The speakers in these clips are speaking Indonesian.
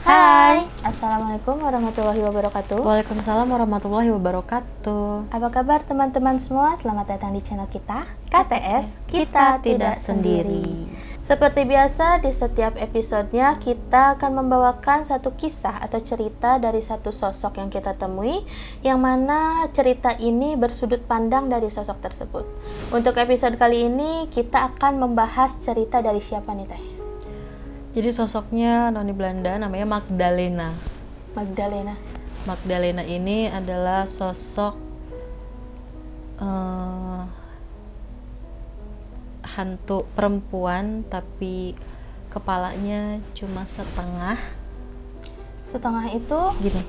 Hai, Assalamualaikum warahmatullahi wabarakatuh. Waalaikumsalam warahmatullahi wabarakatuh. Apa kabar teman-teman semua? Selamat datang di channel kita, KTS, Kita Tidak Sendiri. Seperti biasa, di setiap episodenya kita akan membawakan satu kisah atau cerita dari satu sosok yang kita temui, yang mana cerita ini bersudut pandang dari sosok tersebut. Untuk episode kali ini, kita akan membahas cerita dari siapa nih Teh? Jadi sosoknya noni Belanda namanya Magdalena. Magdalena. Magdalena ini adalah sosok hantu perempuan, tapi kepalanya cuma setengah. Setengah itu Gini.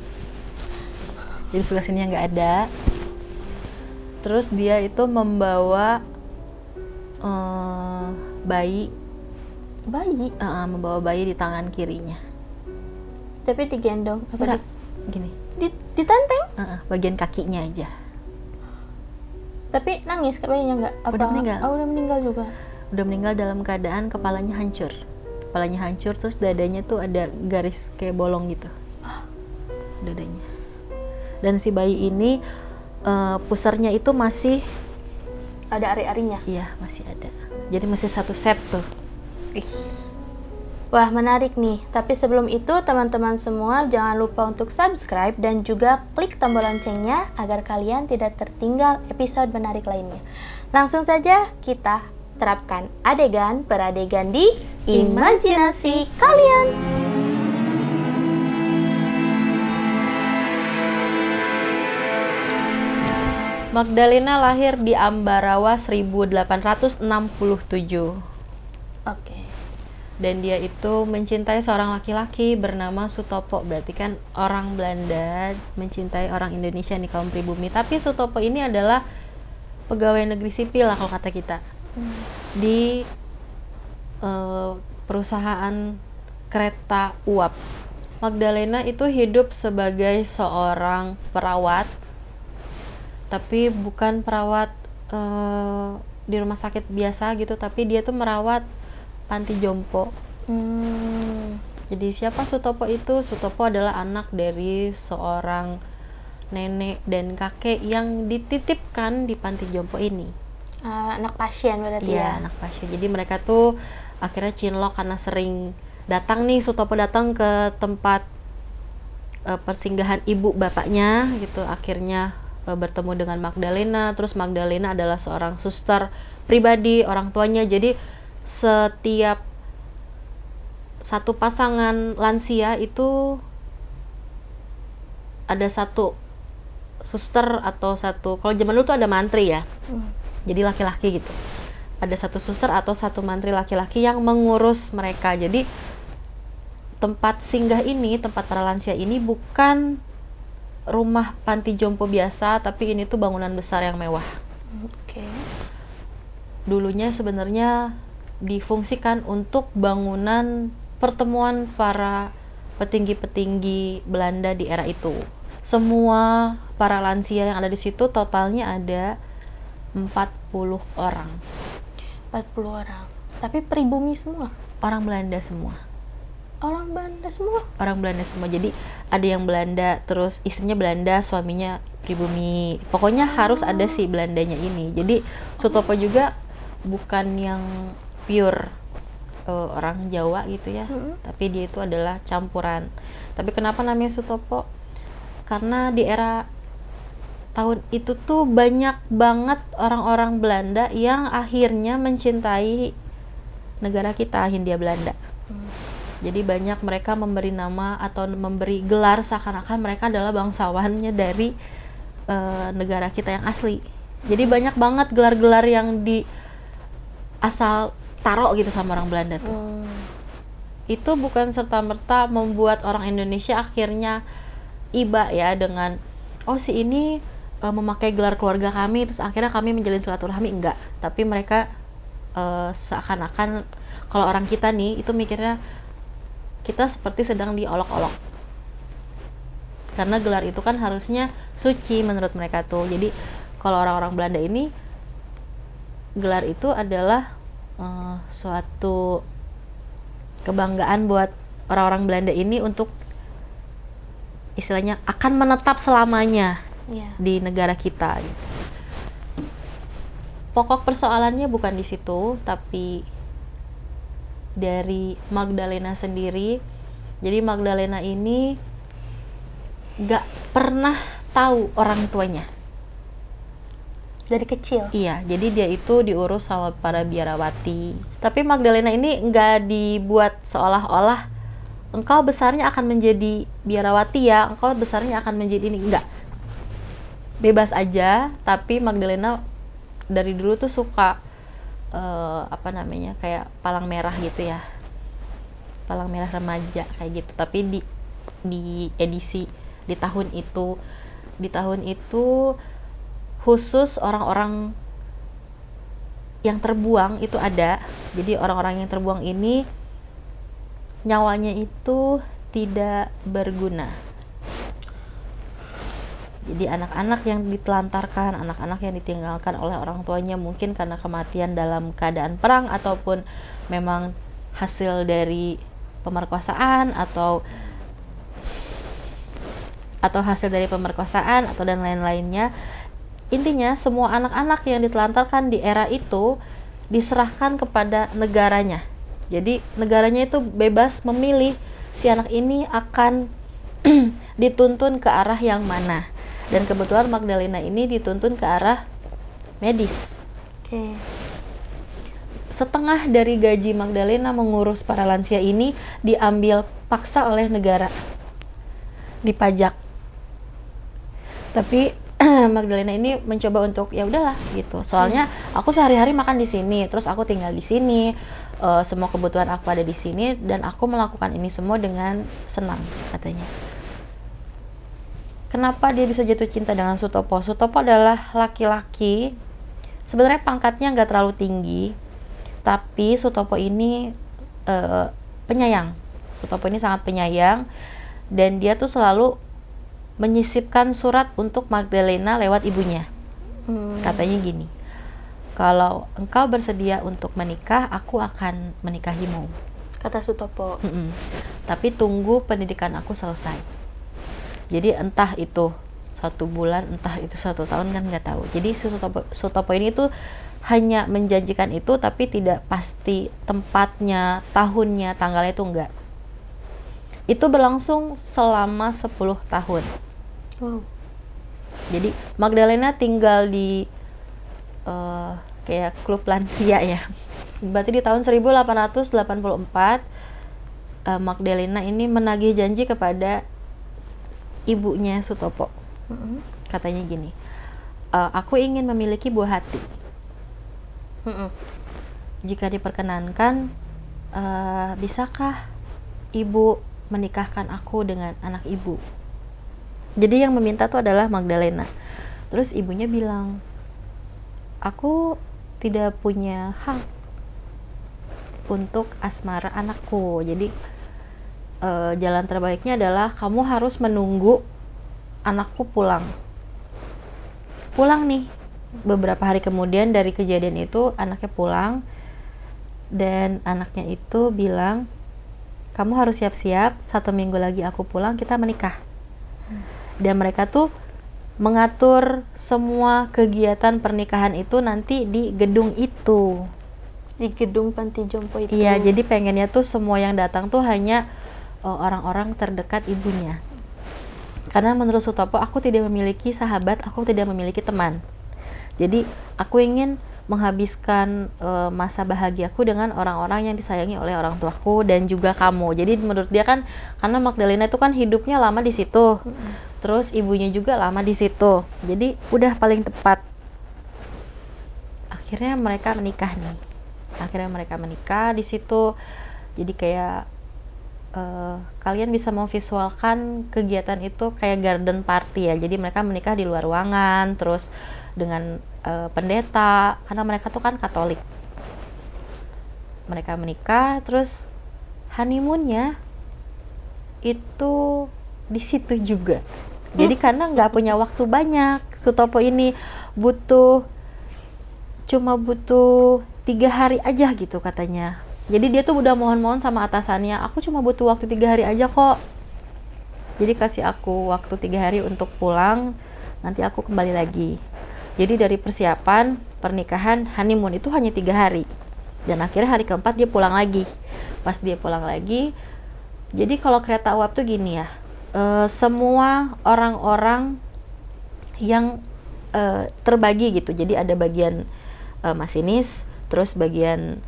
Jadi sebelah sini yang nggak ada. Terus dia itu membawa bayi, membawa bayi di tangan kirinya. tapi digendong apa Enggak, gini. ditenteng? Bagian kakinya aja. Tapi nangis bayinya nggak? Udah meninggal. Oh, udah meninggal juga. Udah meninggal dalam keadaan kepalanya hancur. Kepalanya hancur, terus dadanya tuh ada garis kayak bolong gitu. Dadanya. Dan si bayi ini pusarnya itu masih Ada ari-arinya. iya, masih ada. Jadi masih satu set tuh. Wah, menarik nih. Tapi sebelum itu, teman-teman semua jangan lupa untuk subscribe dan juga klik tombol loncengnya agar kalian tidak tertinggal episode menarik lainnya. Langsung saja kita terapkan adegan per adegan di imajinasi kalian. Magdalena lahir di Ambarawa 1867. Oke. Dan dia itu mencintai seorang laki-laki bernama Sutopo. Berarti kan orang Belanda mencintai orang Indonesia nih, kaum pribumi. Tapi Sutopo ini adalah pegawai negeri sipil lah kalau kata kita. Di perusahaan kereta uap. Magdalena itu hidup sebagai seorang perawat, tapi bukan perawat di rumah sakit biasa gitu, tapi dia tuh merawat panti jompo. Jadi siapa Sutopo itu? Sutopo adalah anak dari seorang nenek dan kakek yang dititipkan di panti jompo ini. Anak pasien berarti Iya, ya? anak pasien. Jadi mereka tuh akhirnya cinlok karena sering datang nih, Sutopo datang ke tempat persinggahan ibu bapaknya gitu. Akhirnya bertemu dengan Magdalena. Terus Magdalena adalah seorang suster pribadi orang tuanya. Jadi setiap satu pasangan lansia itu ada satu suster atau satu, kalau zaman dulu tuh ada mantri ya, jadi laki-laki gitu, ada satu suster atau satu mantri laki-laki yang mengurus mereka. Jadi tempat singgah ini, tempat para lansia ini bukan rumah panti jompo biasa, tapi ini tuh bangunan besar yang mewah. Oke. Dulunya sebenarnya difungsikan untuk bangunan pertemuan para petinggi-petinggi Belanda di era itu. Semua para lansia yang ada di situ totalnya ada 40 orang. 40 orang. Tapi pribumi semua? Orang Belanda semua. Orang Belanda semua? Orang Belanda semua. Jadi ada yang Belanda, terus istrinya Belanda, suaminya pribumi. Pokoknya harus ada si Belandanya ini. Jadi Sutopo juga bukan yang pure orang Jawa gitu ya, tapi dia itu adalah campuran. Tapi kenapa namanya Sutopo? Karena di era tahun itu tuh banyak banget orang-orang Belanda yang akhirnya mencintai negara kita, Hindia Belanda. Jadi banyak mereka memberi nama atau memberi gelar seakan-akan mereka adalah bangsawannya dari negara kita yang asli. Jadi banyak banget gelar-gelar yang di asal taruh gitu sama orang Belanda tuh. Itu bukan serta-merta membuat orang Indonesia akhirnya iba ya dengan si ini memakai gelar keluarga kami, terus akhirnya kami menjalin silaturahmi. Enggak, tapi mereka seakan-akan kalau orang kita nih itu mikirnya kita seperti sedang diolok-olok, karena gelar itu kan harusnya suci menurut mereka tuh. Jadi kalau orang-orang Belanda ini, gelar itu adalah suatu kebanggaan buat orang-orang Belanda ini untuk istilahnya akan menetap selamanya Iya. di negara kita gitu. Pokok persoalannya bukan di situ, tapi dari Magdalena sendiri. Jadi Magdalena ini gak pernah tahu orang tuanya. Dari kecil. Iya, jadi dia itu diurus sama para biarawati. Tapi Magdalena ini nggak dibuat seolah-olah engkau besarnya akan menjadi biarawati ya, engkau besarnya akan menjadi ini. Enggak. Bebas aja, tapi Magdalena dari dulu tuh suka kayak palang merah gitu ya. Palang merah remaja kayak gitu. Tapi di edisi di tahun itu khusus orang-orang yang terbuang itu ada. Jadi orang-orang yang terbuang ini nyawanya itu tidak berguna. Jadi anak-anak yang ditelantarkan, anak-anak yang ditinggalkan oleh orang tuanya mungkin karena kematian dalam keadaan perang ataupun memang hasil dari pemerkosaan atau hasil dari pemerkosaan atau dan lain-lainnya. Intinya semua anak-anak yang ditelantarkan di era itu diserahkan kepada negaranya. Jadi negaranya itu bebas memilih si anak ini akan dituntun ke arah yang mana. Dan kebetulan Magdalena ini dituntun ke arah medis. Oke. Setengah dari gaji Magdalena mengurus para lansia ini diambil paksa oleh negara, dipajak. Tapi Magdalena ini mencoba untuk ya udahlah gitu. Soalnya aku sehari-hari makan di sini, terus aku tinggal di sini, semua kebutuhan aku ada di sini dan aku melakukan ini semua dengan senang katanya. Kenapa dia bisa jatuh cinta dengan Sutopo? Sutopo adalah laki-laki, sebenarnya pangkatnya nggak terlalu tinggi, tapi Sutopo ini penyayang. Sutopo ini sangat penyayang dan dia tuh selalu menyisipkan surat untuk Magdalena lewat ibunya. Katanya gini, kalau engkau bersedia untuk menikah, aku akan menikahimu, Kata Sutopo. tapi tunggu pendidikan aku selesai. Jadi entah itu 1 bulan, entah itu 1 tahun, kan nggak tahu. Jadi Sutopo ini tuh hanya menjanjikan itu, tapi tidak pasti tempatnya, tahunnya, tanggalnya itu enggak. Itu berlangsung selama 10 tahun. Wow. Jadi Magdalena tinggal di kayak klub lansia ya. Berarti di tahun 1884 Magdalena ini menagih janji kepada ibunya Sutopo. Katanya gini, aku ingin memiliki buah hati. Jika diperkenankan, bisakah ibu menikahkan aku dengan anak ibu? Jadi yang meminta itu adalah Magdalena. Terus ibunya bilang, aku tidak punya hak untuk asmara anakku. Jadi jalan terbaiknya adalah kamu harus menunggu anakku pulang nih. Beberapa hari kemudian dari kejadian itu anaknya pulang dan anaknya itu bilang, kamu harus siap-siap, 1 minggu lagi aku pulang, kita menikah. Dan mereka tuh mengatur semua kegiatan pernikahan itu nanti di gedung itu, Di gedung panti jompo itu. iya. Jadi pengennya tuh semua yang datang tuh hanya orang-orang terdekat ibunya, karena menurut Sutopo, aku tidak memiliki sahabat, aku tidak memiliki teman. Jadi aku ingin menghabiskan masa bahagiaku dengan orang-orang yang disayangi oleh orang tuaku dan juga kamu. Jadi menurut dia kan, karena Magdalena itu kan hidupnya lama di situ, terus ibunya juga lama di situ, jadi udah paling tepat. Akhirnya mereka menikah di situ. Jadi kayak kalian bisa memvisualkan kegiatan itu kayak garden party ya. Jadi mereka menikah di luar ruangan, terus dengan pendeta, karena mereka tuh kan Katolik. Mereka menikah, terus honeymoonnya itu di situ juga. Jadi karena nggak punya waktu banyak, Sutopo ini cuma butuh 3 hari aja gitu katanya. Jadi dia tuh udah mohon-mohon sama atasannya, aku cuma butuh waktu 3 hari aja kok. Jadi kasih aku waktu 3 hari untuk pulang, nanti aku kembali lagi. Jadi dari persiapan pernikahan, honeymoon itu hanya 3 hari. Dan akhirnya hari keempat dia pulang lagi. Pas dia pulang lagi, jadi kalau kereta uap tuh gini ya, semua orang-orang yang terbagi gitu. Jadi ada bagian masinis, terus bagian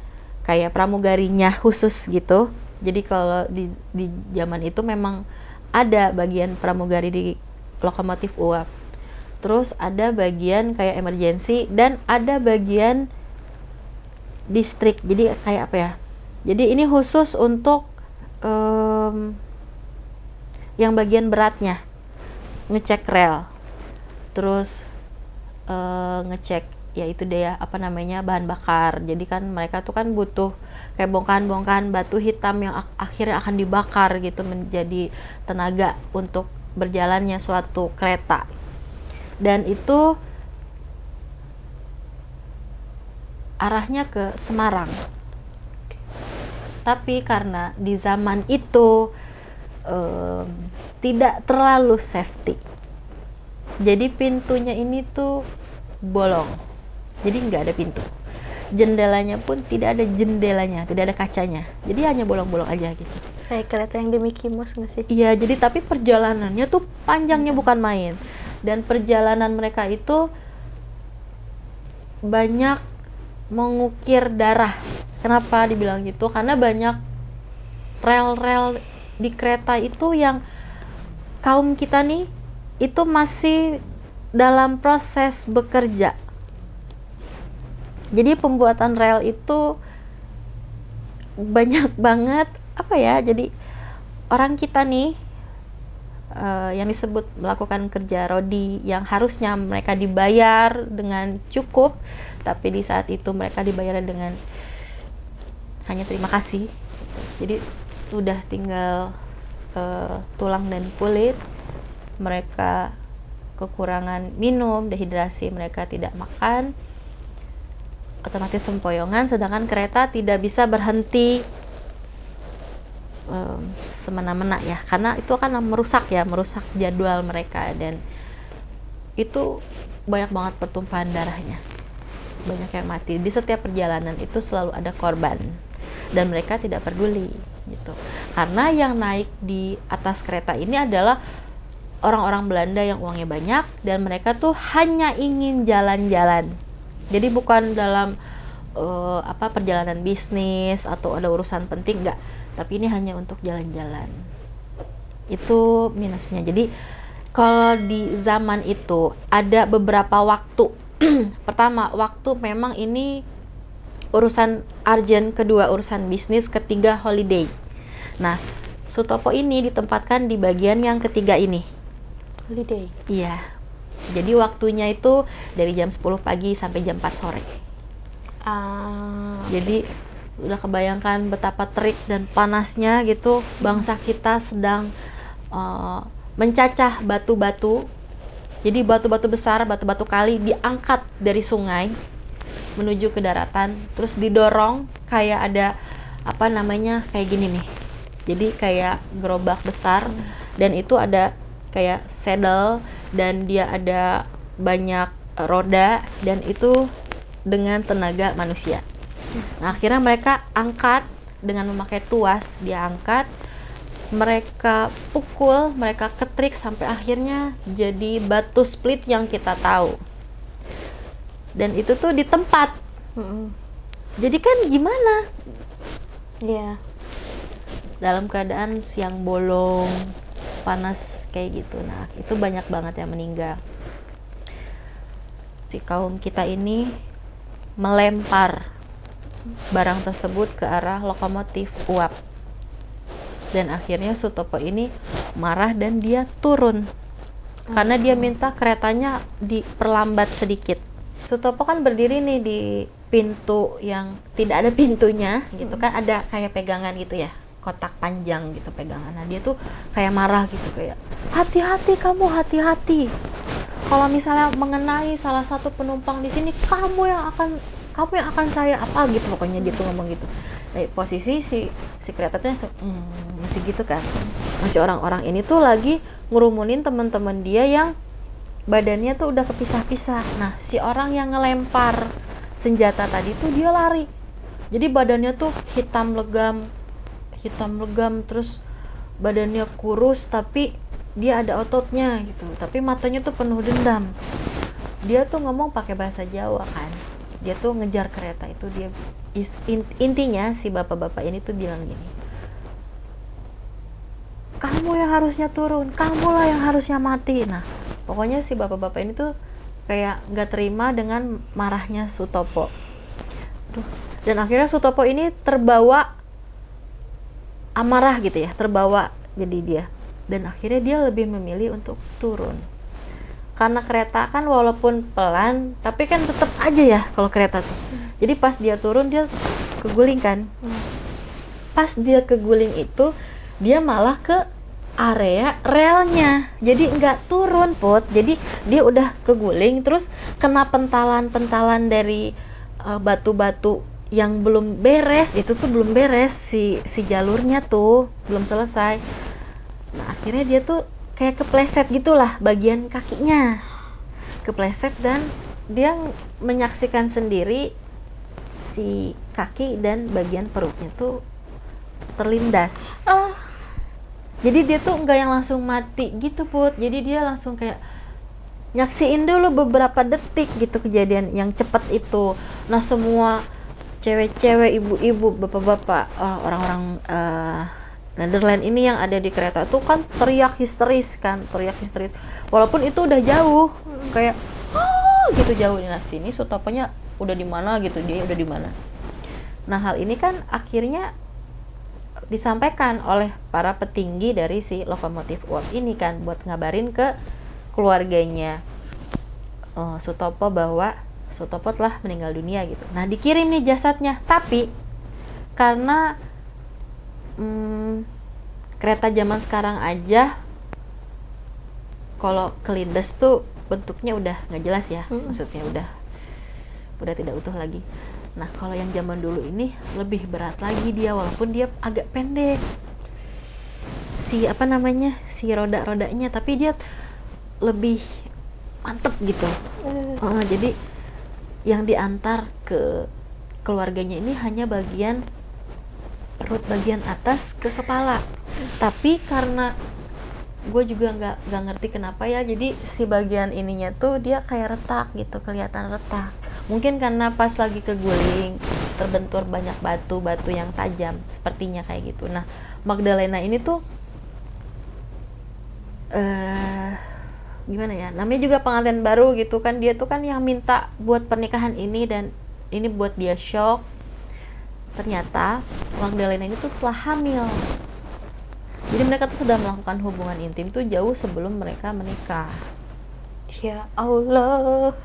kayak pramugarinya khusus gitu. Jadi kalau di zaman itu memang ada bagian pramugari di lokomotif uap. Terus ada bagian kayak emergency dan ada bagian distrik. Jadi kayak apa ya? Jadi ini khusus untuk yang bagian beratnya, ngecek rel, terus ngecek ya itu deh ya, apa namanya, bahan bakar. Jadi kan mereka tuh kan butuh kayak bongkahan-bongkahan batu hitam yang akhirnya akan dibakar gitu menjadi tenaga untuk berjalannya suatu kereta. Dan itu arahnya ke Semarang. Tapi karena di zaman itu tidak terlalu safety, jadi pintunya ini tuh bolong, jadi nggak ada pintu. Jendelanya pun tidak ada jendelanya, tidak ada kacanya, jadi hanya bolong-bolong aja gitu. Kayak kereta yang di Mickey Mouse nggak sih? Iya, jadi tapi perjalanannya tuh panjangnya bukan main. Dan perjalanan mereka itu banyak mengukir darah. Kenapa dibilang gitu? Karena banyak rel-rel di kereta itu yang kaum kita nih itu masih dalam proses bekerja. Jadi pembuatan rel itu banyak banget apa ya, jadi orang kita nih yang disebut melakukan kerja rodi yang harusnya mereka dibayar dengan cukup, tapi di saat itu mereka dibayar dengan hanya terima kasih. Jadi sudah tinggal tulang dan kulit, mereka kekurangan minum, dehidrasi, mereka tidak makan, otomatis sempoyongan, sedangkan kereta tidak bisa berhenti semena-mena ya, karena itu akan merusak jadwal mereka, dan itu banyak banget pertumpahan darahnya, banyak yang mati di setiap perjalanan. Itu selalu ada korban dan mereka tidak peduli gitu, karena yang naik di atas kereta ini adalah orang-orang Belanda yang uangnya banyak dan mereka tuh hanya ingin jalan-jalan. Jadi bukan dalam perjalanan bisnis atau ada urusan penting, enggak, tapi ini hanya untuk jalan-jalan. Itu minusnya. Jadi kalau di zaman itu ada beberapa waktu. Pertama, waktu memang ini urusan urgent, kedua urusan bisnis, ketiga holiday. Nah, Sutopo ini ditempatkan di bagian yang ketiga ini. Holiday. Iya. Jadi waktunya itu dari jam 10 pagi sampai jam 4 sore. Jadi udah kebayangkan betapa terik dan panasnya gitu. Bangsa kita sedang mencacah batu-batu. Jadi batu-batu besar, batu-batu kali diangkat dari sungai menuju ke daratan, terus didorong kayak ada apa namanya, kayak gini nih. Jadi kayak gerobak besar, dan itu ada kayak saddle dan dia ada banyak roda, dan itu dengan tenaga manusia. Nah, akhirnya mereka angkat dengan memakai tuas, dia angkat, mereka pukul, mereka ketrik sampai akhirnya jadi batu split yang kita tahu. Dan itu tuh di tempat. Jadi kan gimana? Iya. Dalam keadaan siang bolong, panas kayak gitu. Nah, itu banyak banget yang meninggal. Si kaum kita ini melempar barang tersebut ke arah lokomotif uap. Dan akhirnya Sutopo ini marah dan dia turun. Karena dia minta keretanya diperlambat sedikit. Sutopo kan berdiri nih di pintu yang tidak ada pintunya gitu kan, ada kayak pegangan gitu ya, kotak panjang gitu pegangan. Nah, dia tuh kayak marah gitu, kayak hati-hati kamu, hati-hati. Kalau misalnya mengenai salah satu penumpang di sini, kamu yang akan saya apa gitu, pokoknya gitu ngomong gitu. Dari posisi si kereta tuh masih gitu kan. Masih orang-orang ini tuh lagi ngerumunin teman-teman dia yang badannya tuh udah kepisah-pisah. Nah, si orang yang ngelempar senjata tadi tuh dia lari. Jadi badannya tuh hitam legam, terus badannya kurus tapi dia ada ototnya gitu. Tapi matanya tuh penuh dendam. Dia tuh ngomong pakai bahasa Jawa kan. Dia tuh ngejar kereta itu, dia intinya si bapak-bapak ini tuh bilang gini, kamu yang harusnya turun, kamulah yang harusnya mati. Nah, pokoknya si bapak-bapak ini tuh kayak nggak terima dengan marahnya Sutopo. Dan akhirnya Sutopo ini terbawa amarah gitu ya, terbawa jadi dia. Dan akhirnya dia lebih memilih untuk turun. Karena kereta kan walaupun pelan, tapi kan tetap aja ya kalau kereta tuh. Jadi pas dia turun dia keguling kan. Pas dia keguling itu dia malah ke area relnya, jadi nggak turun Put. Jadi dia udah keguling terus kena pentalan dari batu-batu yang belum beres. Itu tuh belum beres, si jalurnya tuh belum selesai. Nah akhirnya dia tuh kayak kepleset gitulah, bagian kakinya kepleset dan dia menyaksikan sendiri si kaki dan bagian perutnya tuh terlindas. Jadi dia tuh nggak yang langsung mati gitu Put, jadi dia langsung kayak nyaksiin dulu beberapa detik gitu kejadian yang cepat itu. Nah semua cewek-cewek, ibu-ibu, bapak-bapak, orang-orang Netherlands ini yang ada di kereta tuh kan teriak histeris, walaupun itu udah jauh, kayak gitu jauh. Nah sini Sutoponya udah di mana gitu, dia udah di mana. Nah hal ini kan akhirnya disampaikan oleh para petinggi dari si Lokomotif Uap ini kan, buat ngabarin ke keluarganya Sutopo bahwa Sutopo telah meninggal dunia gitu. Nah dikirim nih jasadnya, tapi karena kereta zaman sekarang aja kalau kelindes tuh bentuknya udah nggak jelas ya, maksudnya udah tidak utuh lagi. Nah kalau yang zaman dulu ini lebih berat lagi dia, walaupun dia agak pendek si roda-rodanya, tapi dia lebih mantep gitu. Jadi yang diantar ke keluarganya ini hanya bagian perut bagian atas ke kepala. Tapi karena gue juga nggak ngerti kenapa ya, jadi si bagian ininya tuh dia kayak retak gitu, kelihatan retak. Mungkin karena pas lagi keguling terbentur banyak batu yang tajam, sepertinya kayak gitu. Nah Magdalena ini tuh gimana ya, namanya juga pengantin baru gitu kan, dia tuh kan yang minta buat pernikahan ini, dan ini buat dia shock. Ternyata Magdalena ini tuh telah hamil. Jadi mereka tuh sudah melakukan hubungan intim tuh jauh sebelum mereka menikah. Ya Allah.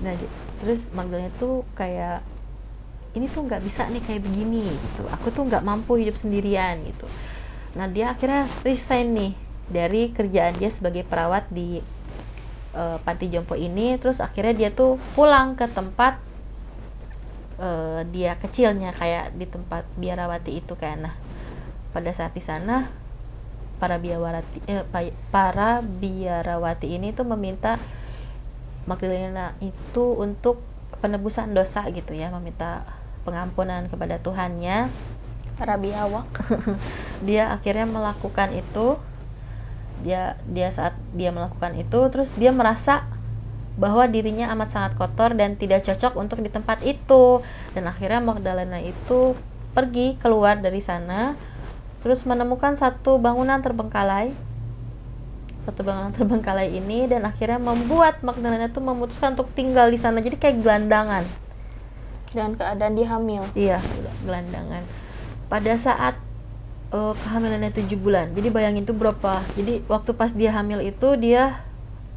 Nah terus Magdalena tuh kayak, ini tuh nggak bisa nih kayak begini gitu, aku tuh nggak mampu hidup sendirian gitu. Nah dia akhirnya resign nih dari kerjaan dia sebagai perawat di panti jompo ini. Terus akhirnya dia tuh pulang ke tempat dia kecilnya, kayak di tempat biarawati itu kan. Nah pada saat di sana para biarawati ini tuh meminta Magdalena itu untuk penebusan dosa gitu ya, meminta pengampunan kepada Tuhannya. Para biawak. Dia akhirnya melakukan itu. Dia saat dia melakukan itu, terus dia merasa bahwa dirinya amat sangat kotor dan tidak cocok untuk di tempat itu. Dan akhirnya Magdalena itu pergi keluar dari sana, terus menemukan satu bangunan terbengkalai ini, dan akhirnya membuat Magdalena tuh memutuskan untuk tinggal di sana. Jadi kayak gelandangan Dengan keadaan dia hamil. Iya, gelandangan. Pada saat kehamilannya 7 bulan. Jadi bayangin tuh berapa. Jadi waktu pas dia hamil itu dia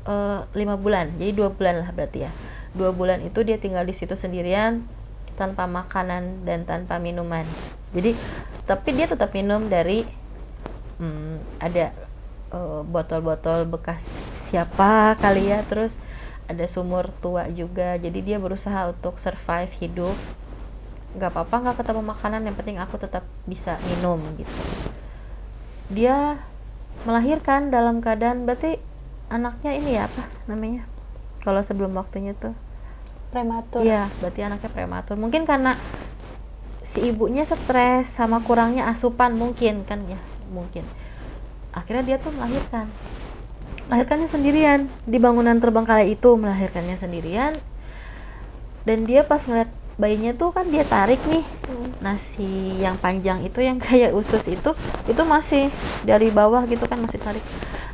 5 bulan. Jadi 2 bulan lah berarti ya. 2 bulan itu dia tinggal di situ sendirian, tanpa makanan dan tanpa minuman. Jadi tapi dia tetap minum dari ada botol-botol bekas siapa kali ya, terus ada sumur tua juga. Jadi dia berusaha untuk survive hidup. Nggak apa-apa nggak ketemu makanan, yang penting aku tetap bisa minum gitu. dia melahirkan dalam keadaan, berarti anaknya ini ya apa namanya kalau sebelum waktunya tuh, Prematur. iya berarti anaknya prematur. Mungkin karena si ibunya stres sama kurangnya asupan mungkin kan ya, mungkin akhirnya dia tuh melahirkannya sendirian di bangunan terbengkalai itu, melahirkannya sendirian. Dan dia pas ngeliat bayinya tuh kan dia tarik nih, nasi yang panjang itu yang kayak usus itu masih dari bawah gitu kan, masih tarik.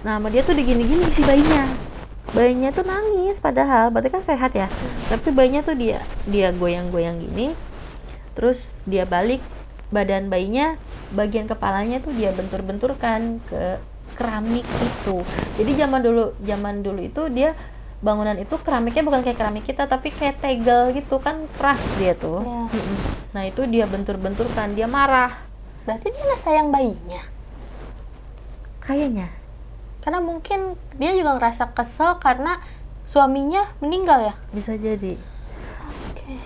Nah sama dia tuh digini-gini si bayinya tuh nangis, padahal berarti kan sehat ya, tapi bayinya tuh dia goyang-goyang gini. Terus dia balik, badan bayinya bagian kepalanya tuh dia bentur-benturkan ke keramik itu. Jadi zaman dulu itu dia bangunan itu keramiknya bukan kayak keramik kita, tapi kayak tegel gitu kan, keras dia tuh. Ya. Nah itu dia bentur-benturkan, dia marah Berarti dia nggak sayang bayinya. kayaknya. Karena mungkin dia juga ngerasa kesel karena suaminya meninggal ya. Bisa jadi Oke.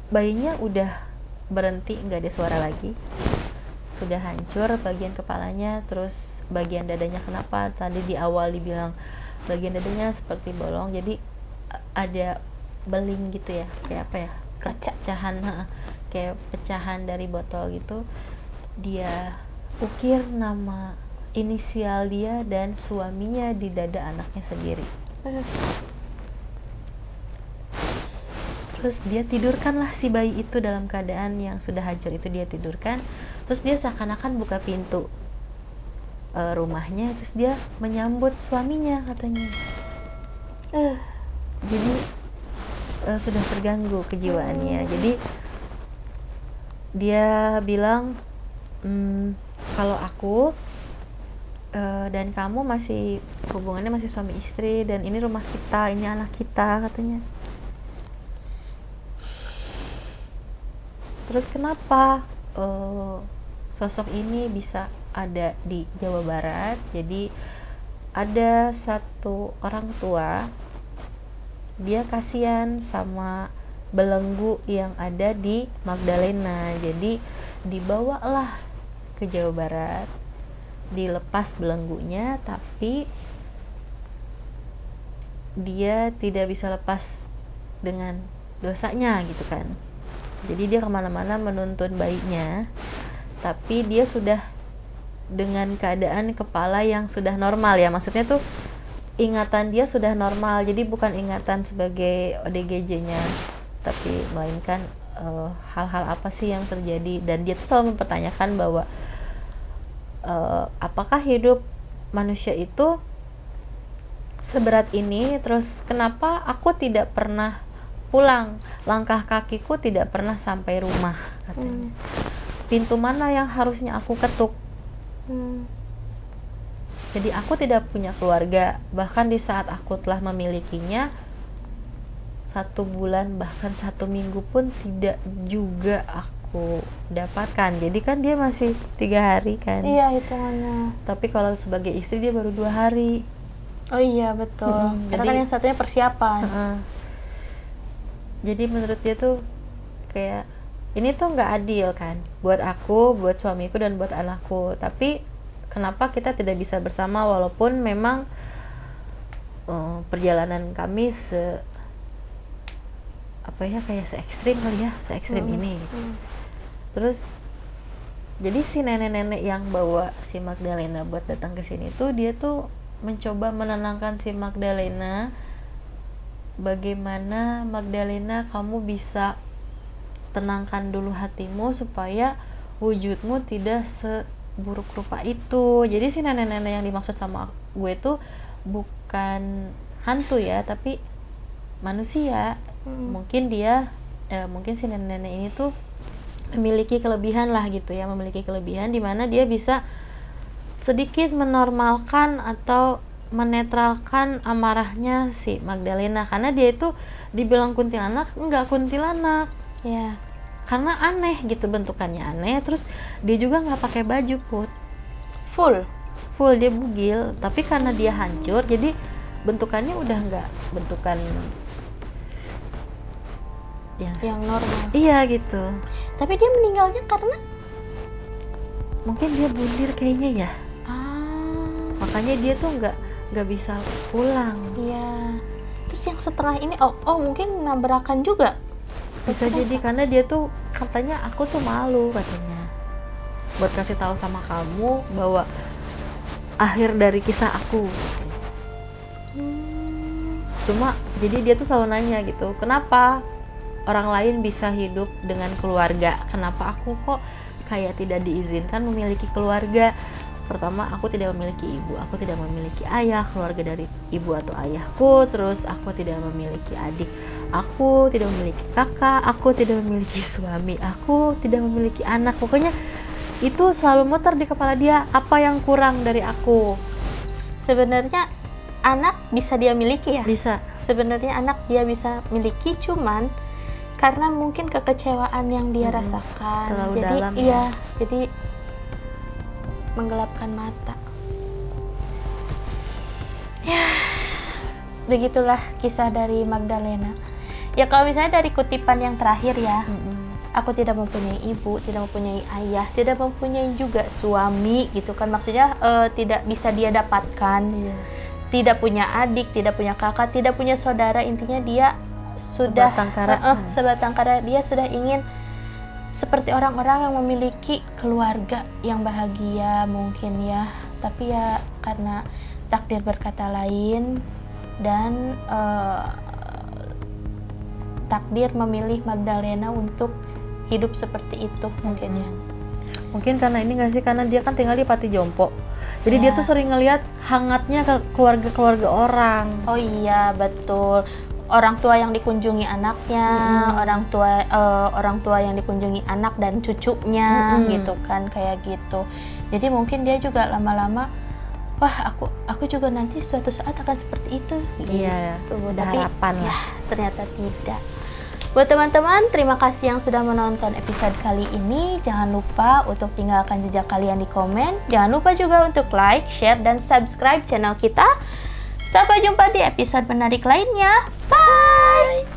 bayinya udah berhenti, nggak ada suara lagi, sudah hancur bagian kepalanya. Terus bagian dadanya, kenapa tadi di awal dibilang bagian dadanya seperti bolong, jadi ada beling gitu ya, kayak apa ya, pecahan, kayak pecahan dari botol gitu. Dia ukir nama inisial dia dan suaminya di dada anaknya sendiri. Terus dia tidurkanlah si bayi itu dalam keadaan yang sudah hancur itu, dia tidurkan. Terus dia seakan-akan buka pintu rumahnya, terus dia menyambut suaminya katanya. Jadi sudah terganggu kejiwaannya. Jadi dia bilang, kalau aku dan kamu masih hubungannya masih suami istri, dan ini rumah kita, ini anak kita katanya. Terus kenapa sosok ini bisa ada di Jawa Barat? Jadi ada satu orang tua, dia kasihan sama belenggu yang ada di Magdalena. Jadi dibawalah ke Jawa Barat, dilepas belenggunya, tapi dia tidak bisa lepas dengan dosanya gitu kan. Jadi dia kemana-mana menuntun bayinya, tapi dia sudah dengan keadaan kepala yang sudah normal ya, maksudnya tuh ingatan dia sudah normal, jadi bukan ingatan sebagai ODGJ-nya, tapi melainkan hal-hal apa sih yang terjadi. Dan dia tuh selalu mempertanyakan bahwa apakah hidup manusia itu seberat ini, terus kenapa aku tidak pernah pulang, langkah kakiku tidak pernah sampai rumah katanya. Pintu mana yang harusnya aku ketuk? Jadi aku tidak punya keluarga, bahkan di saat aku telah memilikinya 1 bulan bahkan 1 minggu pun tidak juga aku dapatkan. Jadi kan dia masih 3 hari kan. Iya, hitungannya. Tapi kalau sebagai istri dia baru 2 hari. Oh iya, betul. Karena kan yang satunya persiapan. Jadi menurut dia tuh kayak ini tuh nggak adil kan, buat aku, buat suamiku, dan buat anakku. Tapi kenapa kita tidak bisa bersama walaupun memang perjalanan kami kayak se ekstrim kali ya, se ekstrim ini gitu. Terus jadi si nenek-nenek yang bawa si Magdalena buat datang ke sini tuh, dia tuh mencoba menenangkan si Magdalena. Bagaimana Magdalena, kamu bisa tenangkan dulu hatimu supaya wujudmu tidak seburuk rupa itu. Jadi si nenek-nenek yang dimaksud sama gue tuh bukan hantu ya, tapi manusia. Mungkin dia mungkin si nenek-nenek ini tuh memiliki kelebihan lah gitu ya, memiliki kelebihan di mana dia bisa sedikit menormalkan atau menetralkan amarahnya si Magdalena, karena dia itu dibilang kuntilanak, enggak kuntilanak ya, karena aneh gitu, bentukannya aneh. Terus dia juga nggak pakai baju full dia bugil, tapi karena dia hancur jadi bentukannya udah nggak bentukan yang normal. Iya gitu. Tapi dia meninggalnya karena mungkin dia bundir kayaknya ya. Makanya dia tuh nggak bisa pulang. Iya. Terus yang setengah ini mungkin nabrakan juga. Bisa jadi karena dia tuh katanya aku tuh malu katanya buat kasih tahu sama kamu bahwa akhir dari kisah aku. Cuma jadi dia tuh selalu nanya gitu, kenapa orang lain bisa hidup dengan keluarga, kenapa aku kok kayak tidak diizinkan memiliki keluarga. Pertama, aku tidak memiliki ibu, aku tidak memiliki ayah, keluarga dari ibu atau ayahku, terus aku tidak memiliki adik, aku tidak memiliki kakak, aku tidak memiliki suami, aku tidak memiliki anak. Pokoknya itu selalu muter di kepala dia, apa yang kurang dari aku. Sebenarnya anak bisa dia miliki ya? Bisa. Sebenarnya anak dia bisa miliki, cuman karena mungkin kekecewaan yang dia rasakan. Terlalu jadi dalam, iya, jadi menggelapkan mata. Ya, begitulah kisah dari Magdalena. Ya kalau misalnya dari kutipan yang terakhir ya, aku tidak mempunyai ibu, tidak mempunyai ayah, tidak mempunyai juga suami gitu kan. Maksudnya tidak bisa dia dapatkan. Tidak punya adik, tidak punya kakak, tidak punya saudara. Intinya dia sudah sebatang kara, dia sudah ingin seperti orang-orang yang memiliki keluarga yang bahagia mungkin ya, tapi ya karena takdir berkata lain dan takdir memilih Magdalena untuk hidup seperti itu mungkin ya. Mungkin karena ini nggak sih, karena dia kan tinggal di Pati Jompo, jadi dia tuh sering ngelihat hangatnya ke keluarga-keluarga orang. Oh iya betul. Orang tua yang dikunjungi anaknya, orang tua yang dikunjungi anak dan cucunya gitu kan, kayak gitu. Jadi mungkin dia juga lama-lama, wah aku juga nanti suatu saat akan seperti itu. Iya, gitu. ada harapan ya, lah. ternyata tidak. Buat teman-teman, terima kasih yang sudah menonton episode kali ini. Jangan lupa untuk tinggalkan jejak kalian di komen. Jangan lupa juga untuk like, share, dan subscribe channel kita. Sampai jumpa di episode menarik lainnya. Bye!